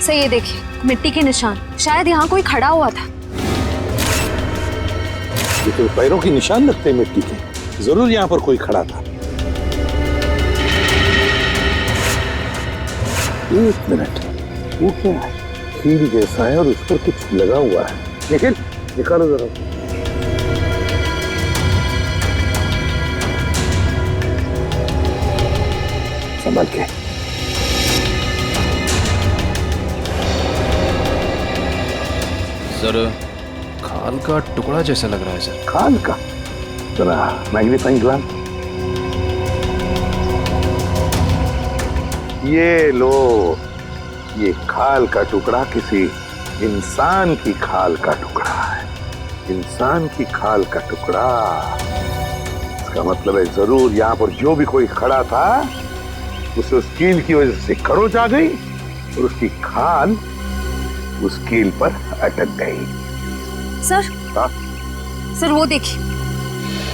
S10: सर ये देखिए, मिट्टी के निशान, शायद यहाँ कोई खड़ा हुआ था।
S14: ये तो पैरों के निशान लगते हैं मिट्टी के, जरूर यहाँ पर कोई खड़ा था। 1 मिनट, वो क्या है? कील जैसा है और उस पर कुछ लगा हुआ है। निखिल, निकालो जरा। संभाल के।
S13: सर, खाल का टुकड़ा जैसा लग रहा है सर।
S14: खाल का? जरा मैग्नीफाइंग ग्लास। ये लो, ये खाल का टुकड़ा किसी इंसान की खाल का टुकड़ा है। इंसान की खाल का टुकड़ा, इसका मतलब है जरूर यहाँ पर जो भी कोई खड़ा था उसे उस कील की वजह से खरोच आ गई और उसकी खाल उस कील पर अटक गई।
S10: सर,
S14: हाँ?
S10: सर वो देखिए,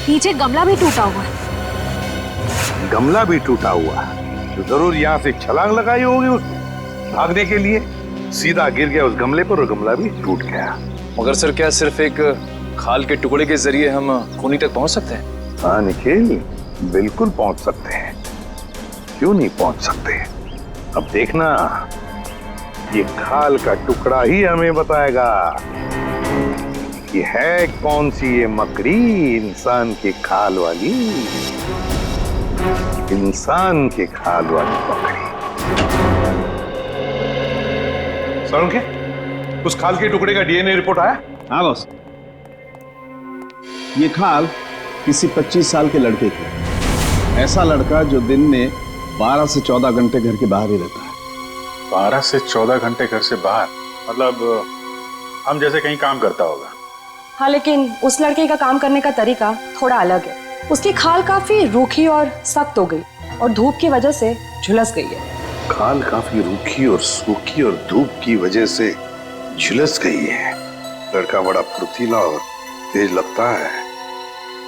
S10: नीचे गमला भी टूटा हुआ है।
S14: गमला भी टूटा हुआ है तो जरूर यहाँ से छलांग लगाई होगी उसने भागने के लिए, सीधा गिर गया उस गमले पर और गमला भी टूट गया।
S13: मगर सर, क्या सिर्फ एक खाल के टुकड़े के जरिए हम खूनी तक पहुंच सकते हैं?
S14: हाँ निखिल, बिल्कुल पहुंच सकते हैं, क्यों नहीं पहुंच सकते। अब देखना, ये खाल का टुकड़ा ही हमें बताएगा कि है कौन सी ये मकड़ी इंसान के खाल वाली, इंसान के खाल वाली मकड़ी।
S12: सरुण, उस खाल के टुकड़े का डीएनए रिपोर्ट आया?
S11: हाँ बॉस, ये खाल किसी 25 साल के लड़के की। ऐसा लड़का जो दिन में 12 से 14 घंटे घर के बाहर ही रहता है।
S12: 12 से 14 घंटे घर से बाहर, मतलब हम जैसे कहीं काम करता होगा।
S15: हाँ, लेकिन उस लड़के का काम करने का तरीका थोड़ा अलग है। उसकी खाल काफी रूखी और सख्त हो गई और धूप की वजह से झुलस गई है।
S14: खाल काफी रूखी और सूखी और धूप की वजह से झुलस गई है। लड़का बड़ा फुर्तीला और तेज लगता है,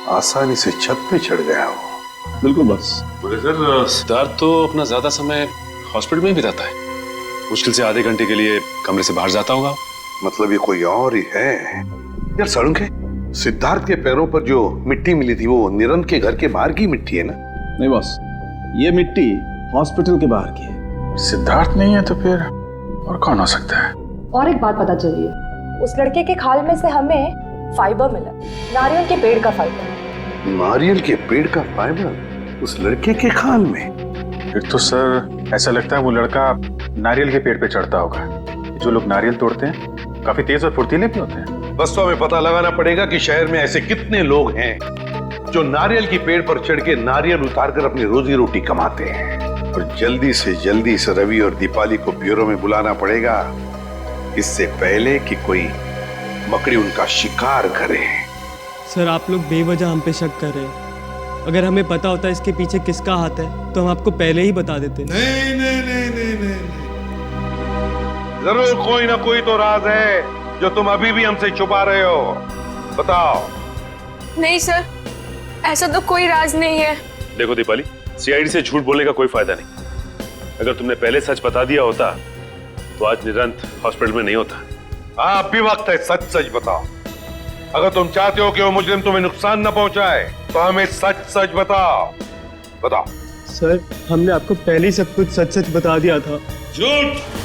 S14: आसानी से छत पे चढ़ गया हो।
S11: बिल्कुल बस।
S1: बोले सर, सिद्धार्थ तो अपना ज्यादा समय हॉस्पिटल में ही बिताता है। मुश्किल से आधे घंटे के लिए कमरे से बाहर जाता होगा।
S14: मतलब ये कोई और ही है। यार सरुण के, सिद्धार्थ के पैरों पर जो मिट्टी मिली थी वो निरंत के घर के बाहर की मिट्टी है ना?
S11: नहीं बॉस, ये मिट्टी हॉस्पिटल के बाहर की है।
S12: सिद्धार्थ नहीं है तो फिर और कौन हो सकता है?
S15: और एक बात पता चली है, उस लड़के के खाल में से हमें फाइबर मिला, नारियल के पेड़ का फाइबर।
S14: नारियल के पेड़ का फाइबर उस लड़के के खाल में?
S12: फिर तो सर ऐसा लगता है वो लड़का नारियल के पेड़ पे चढ़ता होगा। जो लोग नारियल तोड़ते हैं काफी तेज और फुर्तीले भी होते हैं।
S14: बस तो हमें पता लगाना पड़ेगा कि शहर में ऐसे कितने लोग हैं जो नारियल के पेड़ पर चढ़ के नारियल उतारकर अपनी रोजी रोटी कमाते हैं। और जल्दी से रवि और दीपाली को ब्यूरो में बुलाना पड़ेगा, इससे पहले कि कोई मकड़ी उनका शिकार करे।
S20: सर, आप लोग बेवजह हम पे शक कर रहे हैं। अगर हमें पता होता इसके पीछे किसका हाथ है तो हम आपको पहले ही बता देते।
S14: नहीं, जरूर कोई ना कोई तो राज है जो तुम अभी भी हमसे छुपा रहे हो। बताओ।
S7: नहीं सर, ऐसा तो कोई राज नहीं है।
S1: देखो दीपाली, सीआईडी से झूठ बोलने का कोई फायदा नहीं। अगर तुमने पहले सच बता दिया होता तो आज निरंत हॉस्पिटल में नहीं होता।
S14: हाँ, अभी वक्त है, सच सच बताओ। अगर तुम चाहते हो कि वो मुजरिम तुम्हें नुकसान न पहुंचाए तो हमें सच सच बताओ। बताओ।
S20: सर, हमने आपको पहले ही सब कुछ सच सच बता दिया था।
S14: झूठ!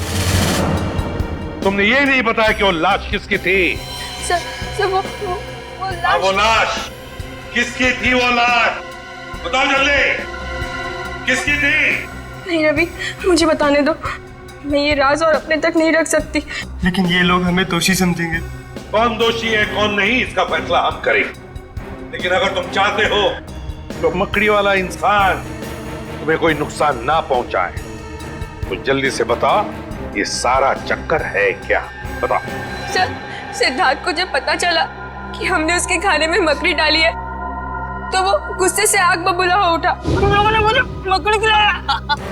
S14: तुमने ये नहीं बताया कि वो लाश किसकी थी?
S7: सर वो लाश।
S14: वो लाश किसकी थी? वो लाश बताओ जल्दी, किसकी थी?
S7: नहीं रवि, मुझे बताने दो। मैं ये राज और अपने तक नहीं रख सकती।
S20: लेकिन ये लोग हमें दोषी समझेंगे।
S14: कौन दोषी है कौन नहीं इसका फैसला हम करेंगे। लेकिन अगर तुम चाहते हो तो मकड़ी वाला इंसान तुम्हें कोई नुकसान ना पहुंचाए तो जल्दी से बताओ, ये सारा चक्कर है क्या? बताओ।
S7: सर, सिद्धार्थ को जब पता चला कि हमने उसके खाने में मकड़ी डाली है तो वो गुस्से से आग बबूला हो उठा। तुम लोगों ने मुझे मकड़ी खिलाया,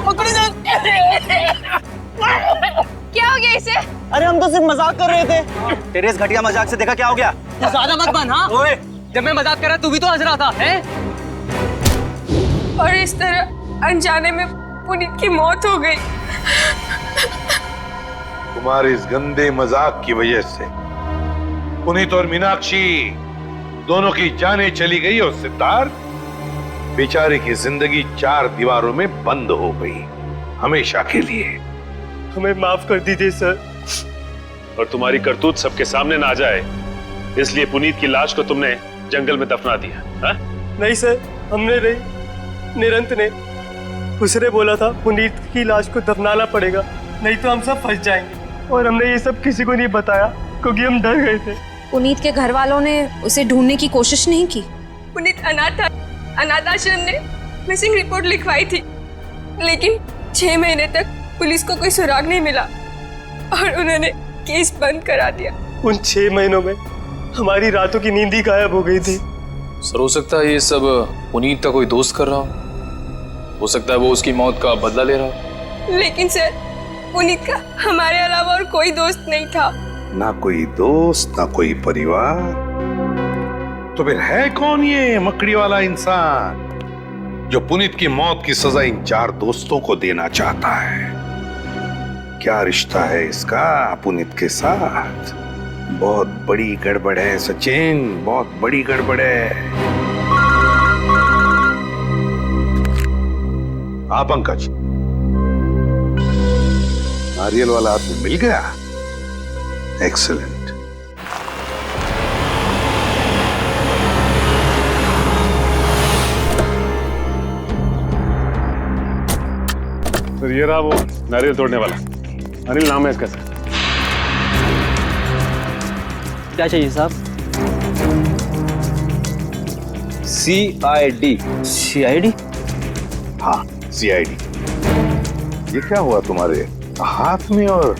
S7: मकड़ी क्या हो गया इसे?
S19: अरे हम तो सिर्फ मजाक कर रहे थे। तेरे इस घटिया मजाक से देखा क्या हो गया?
S2: तू ज्यादा मत बन। हाँ ओए, जब मैं मजाक कर रहा तू भी तो हंस रहा था, हैं?
S7: और इस तरह अनजाने में पुनीत की मौत हो गई।
S14: तुम्हारे इस गंदे मजाक की वजह से पुनीत और मीनाक्षी दोनों की जानें चली गई और सिद्धार्थ बेचारे की जिंदगी 4 दीवारों में बंद हो गई हमेशा के लिए।
S20: हमें माफ कर दीजिए सर।
S1: और तुम्हारी करतूत सबके सामने ना आ जाए इसलिए पुनीत की लाश को तुमने जंगल में दफना दिया। हा?
S20: नहीं सर, हमने नहीं, निरंत ने। उसने बोला था पुनीत की लाश को दफनाना पड़ेगा, नहीं तो हम सब फंस जाएंगे। और हमने ये सब किसी को नहीं बताया क्योंकि हम डर गए थे।
S10: पुनीत के घर वालों ने उसे ढूंढने की कोशिश नहीं की?
S7: पुनीत अनाथ आश्रम ने मिसिंग रिपोर्ट लिखवाई थी, लेकिन 6 महीने तक पुलिस को कोई सुराग नहीं मिला और उन्होंने केस बंद करा दिया।
S20: उन 6 महीनों में हमारी रातों की नींद ही गायब हो गई थी।
S13: सर, हो सकता है ये सब पुनीत का कोई दोस्त कर रहा हो सकता है वो उसकी मौत का बदला ले रहा हो।
S7: लेकिन सर, पुनीत का हमारे अलावा और कोई दोस्त नहीं था।
S14: ना कोई दोस्त, ना कोई परिवार, तो फिर है कौन ये मकड़ी वाला इंसान जो पुनीत की मौत की सजा इन 4 दोस्तों को देना चाहता है? क्या रिश्ता है इसका पुनीत के साथ? बहुत बड़ी गड़बड़ है सचिन, बहुत बड़ी गड़बड़ है। हाँ पंकज, नारियल वाला आदमी मिल गया। एक्सीलेंट।
S1: सर ये रहा वो नारियल तोड़ने वाला, अनिल नाम है इसका सर।
S20: क्या चाहिए साहब?
S2: CID।
S20: CID?
S14: हाँ CID। ये क्या हुआ तुम्हारे हाथ में और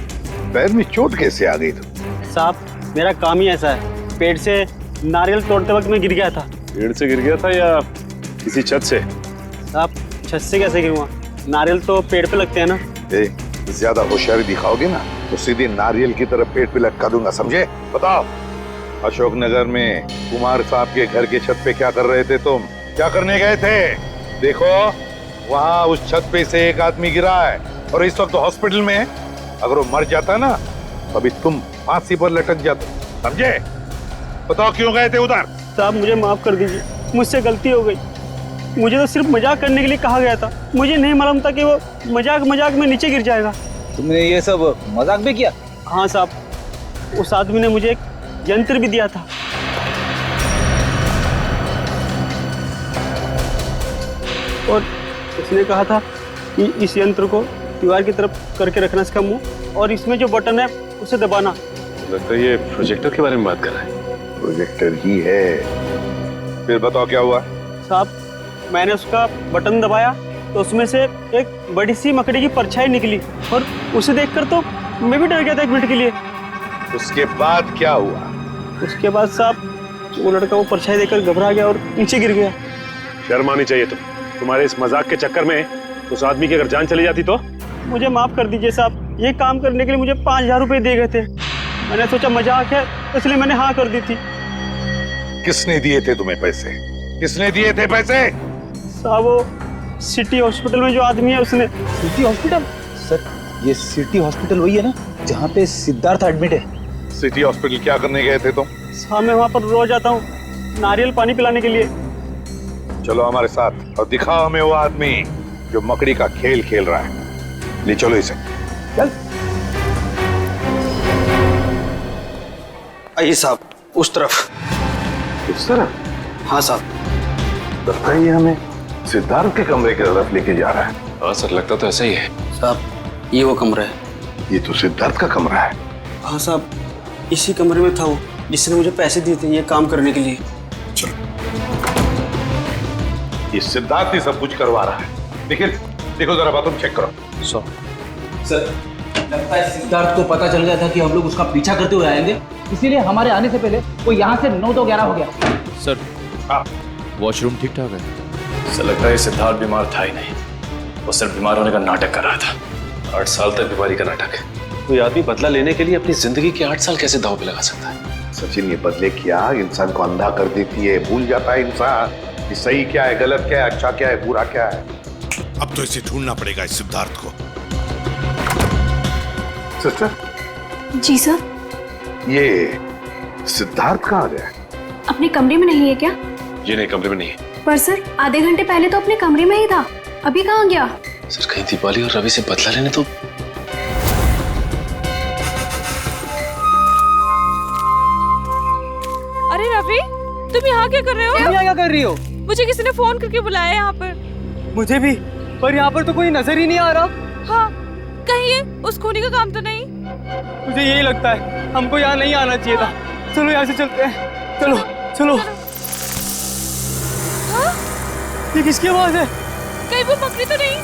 S14: पैर में चोट कैसे आ गई तुम?
S20: साहब मेरा काम ही ऐसा है, पेड़ से नारियल तोड़ते वक्त मैं गिर गया था।
S1: पेड़ से गिर गया था या किसी छत से?
S20: साहब छत से कैसे गिरूंगा, नारियल तो पेड़ पे लगते हैं ना।
S14: ज्यादा होशियारी दिखाओगे ना तो सीधे नारियल की तरफ पेड़ पे लटका दूंगा, समझे? बताओ, अशोकनगर में कुमार साहब के घर के छत पे क्या कर रहे थे तुम? क्या करने गए थे? देखो वहाँ उस छत पे से एक आदमी गिरा है और इस वक्त तो हॉस्पिटल में है। अगर वो मर जाता ना तो अभी तुम फांसी पर लटक जाते, समझे? बताओ क्यों गए थे उधर?
S20: साहब मुझे माफ कर दीजिए, मुझसे गलती हो गई। मुझे तो सिर्फ मजाक करने के लिए कहा गया था, मुझे नहीं मालूम था कि वो मजाक में नीचे गिर जाएगा।
S2: तुमने ये सब मजाक भी किया?
S20: हाँ साहब, उस आदमी ने मुझे एक यंत्र भी दिया था। और उसने कहा था कि इस यंत्र को दीवार की तरफ करके रखना इसका मुंह, और इसमें जो बटन है उसे दबाना।
S1: लगता है ये प्रोजेक्टर के बारे में बात कर रहा है।
S14: प्रोजेक्टर ही है। फिर बताओ क्या हुआ?
S20: साहब मैंने उसका बटन दबाया तो उसमें से एक बड़ी सी मकड़ी की परछाई निकली, और उसे देखकर तो मैं भी डर गया था एक मिनट के लिए।
S14: उसके बाद क्या हुआ?
S20: उसके बाद साहब वो लड़का वो परछाई देखकर घबरा गया और नीचे गिर गया।
S1: शर्म आनी चाहिए तुम्हारे इस मजाक के चक्कर में उस आदमी की अगर जान चली जाती तो?
S20: मुझे माफ कर दीजिए साहब, ये काम करने के लिए मुझे 5000 रुपए दिए गए थे। मैंने सोचा मजाक है इसलिए मैंने हाँ कर दी थी।
S14: किसने दिए थे तुम्हें पैसे? किसने दिए थे पैसे?
S20: साहब वो सिटी हॉस्पिटल में जो आदमी है उसने।
S2: City hospital? सर ये सिटी हॉस्पिटल वही है ना जहाँ पे सिद्धार्थ एडमिट है?
S14: सिटी हॉस्पिटल क्या करने गए थे तुम?
S20: साहब मैं वहाँ पर रोज आता हूँ नारियल पानी पिलाने के लिए।
S14: चलो हमारे साथ और दिखाओ हमें वो आदमी जो मकड़ी का खेल खेल रहा है। ले चलो इसे।
S2: चल।
S18: आइए साहब, उस तरफ।
S14: इस तरफ?
S18: हाँ साहब।
S14: लगता है ये हमें सिद्धार्थ के कमरे की तरफ लेके जा रहा है।
S1: हाँ सर, लगता तो ऐसा ही है।
S18: साहब ये वो कमरा है।
S14: ये तो सिद्धार्थ का कमरा है।
S20: हाँ साहब, इसी कमरे में था वो जिसने मुझे पैसे दिए थे ये काम करने के लिए।
S14: ये सिद्धार्थ ही सब कुछ करवा रहा है। देखो जरा बाथरूम चेक करो।
S2: सर लगता है सिद्धार्थ को पता चल गया था कि हम लोग उसका पीछा करते हुए आएंगे, इसीलिए हमारे आने से पहले वो यहाँ से 9 तो 11 हो गया।
S13: सर
S14: हाँ
S13: वॉशरूम ठीक ठाक है?
S1: सर लगता है सिद्धार्थ बीमार था ही नहीं, वो सिर्फ बीमार होने का नाटक कर रहा था। 8 साल तक बीमारी का नाटक। कोई आदमी बदला लेने के लिए अपनी जिंदगी के 8 साल कैसे दांव पे लगा सकता है?
S14: सचिन ये बदले की आग इंसान को अंधा कर देती है। भूल जाता है इंसान कि सही क्या है, गलत क्या है, अच्छा क्या है, बुरा क्या है।
S6: अब तो इसे ढूंढना पड़ेगा इस सिद्धार्थ को।
S14: सिस्टर।
S10: जी सर।
S14: ये सिद्धार्थ कहाँ गया?
S10: अपने कमरे में नहीं है क्या?
S1: जी नहीं, कमरे में नहीं है।
S10: पर सर आधे घंटे पहले तो अपने कमरे में ही था, अभी कहाँ गया?
S1: सर कहीं दीपाली और रवि से बदला लेने तो।
S16: अरे रवि, तुम यहाँ क्या कर रहे हो?
S20: क्या कर रही हो?
S16: मुझे किसी ने फोन करके बुलाया है यहाँ पर।
S20: मुझे भी, पर यहाँ पर तो कोई नजर ही नहीं आ रहा।
S16: हाँ, कहीं ये उस खूनी का काम तो नहीं?
S20: मुझे यही लगता है, हमको यहाँ नहीं आना चाहिए था। चलो यहाँ से चलते हैं। चलो चलो।
S16: हाँ?
S20: ये किसकी आवाज है?
S16: कहीं वो मकड़ी तो नहीं?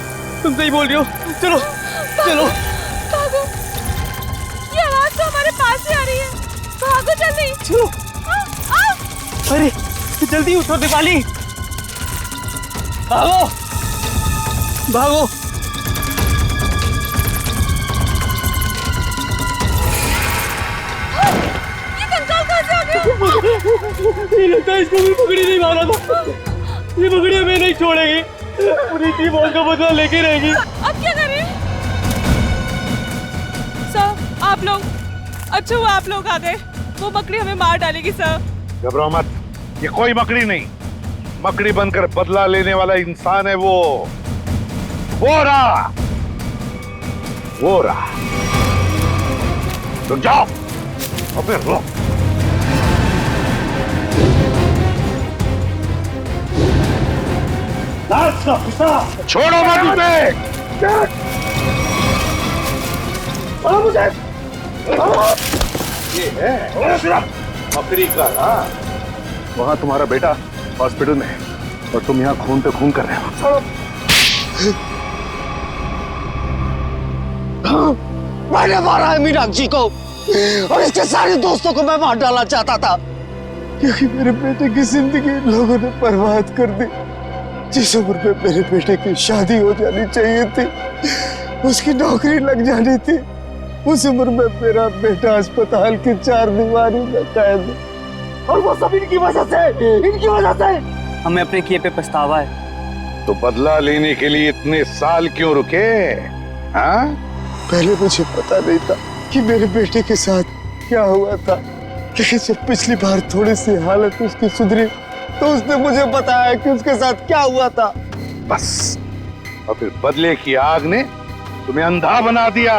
S20: तुम सही बोल रही हो। चलो चलो
S16: भागो, ये आवाज तो हमारे पास से आ रही है। भागो जल्दी।
S20: चलो। अरे जल्दी उठो दीपाली, भागो भागो।
S16: ये कंकाल कहाँ से आ गया?
S20: ये लगता है इसको भी पकड़ी नहीं मारा था। ये पकड़ी हमें नहीं छोड़ेगी, पूरी टीम का बदला लेके रहेगी।
S16: अब क्या करें? सर आप लोग, अच्छा हुआ आप लोग आ गए, वो मकड़ी हमें मार डालेगी सर।
S14: घबराओ मत, ये कोई मकड़ी नहीं, मकड़ी बनकर बदला लेने वाला इंसान है वो रहा। रुक जाओ और फिर रुक। छोड़ो मत उसे। छोड़ो मुझे। ये है मकड़ी का राज।
S1: वहां तुम्हारा बेटा हॉस्पिटल में है और तुम यहाँ खून पे खून कर रहे हो।
S18: मैंने मारा है मीनाक्षी को और इसके सारे दोस्तों को मैं मार डालना चाहता था,
S20: क्योंकि मेरे बेटे की जिंदगी लोगों ने बर्बाद कर दी। जिस उम्र में मेरे बेटे की शादी हो जानी चाहिए थी, उसकी नौकरी लग जानी थी, उस उम्र में मेरा बेटा अस्पताल की 4 दीवारी में कैद है। और वो सब इनकी वजह से।
S3: हमें अपने किए पे पछतावा है।
S14: तो बदला लेने के लिए इतने साल क्यों रुके? हाँ?
S20: पहले मुझे पता नहीं था कि मेरे बेटे के साथ क्या हुआ था, लेकिन जब पिछली बार थोड़ी सी हालत उसकी सुधरी तो उसने मुझे बताया कि उसके साथ क्या हुआ था।
S14: बस, और फिर बदले की आग ने तुम्हें अंधा बना दिया।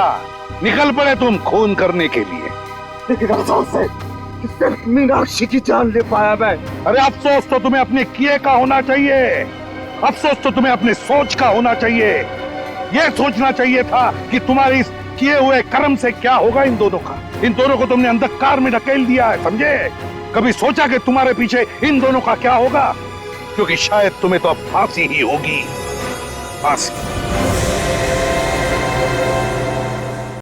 S14: निकल पड़े तुम खून करने के लिए।
S20: लेकिन अफसोस है कि सिर्फ मीनाक्षी की जान ले पाया मैं।
S14: अरे अफसोस तो तुम्हें अपने किए का होना चाहिए। अफसोस तो तुम्हें अपने सोच का होना चाहिए। यह सोचना चाहिए था कि तुम्हारे इस किए हुए कर्म से क्या होगा इन दोनों का। इन दोनों को तुमने अंधकार में ढकेल दिया है, समझे? कभी सोचा कि तुम्हारे पीछे इन दोनों का क्या होगा? क्योंकि शायद तुम्हें तो अब फांसी ही होगी, फांसी।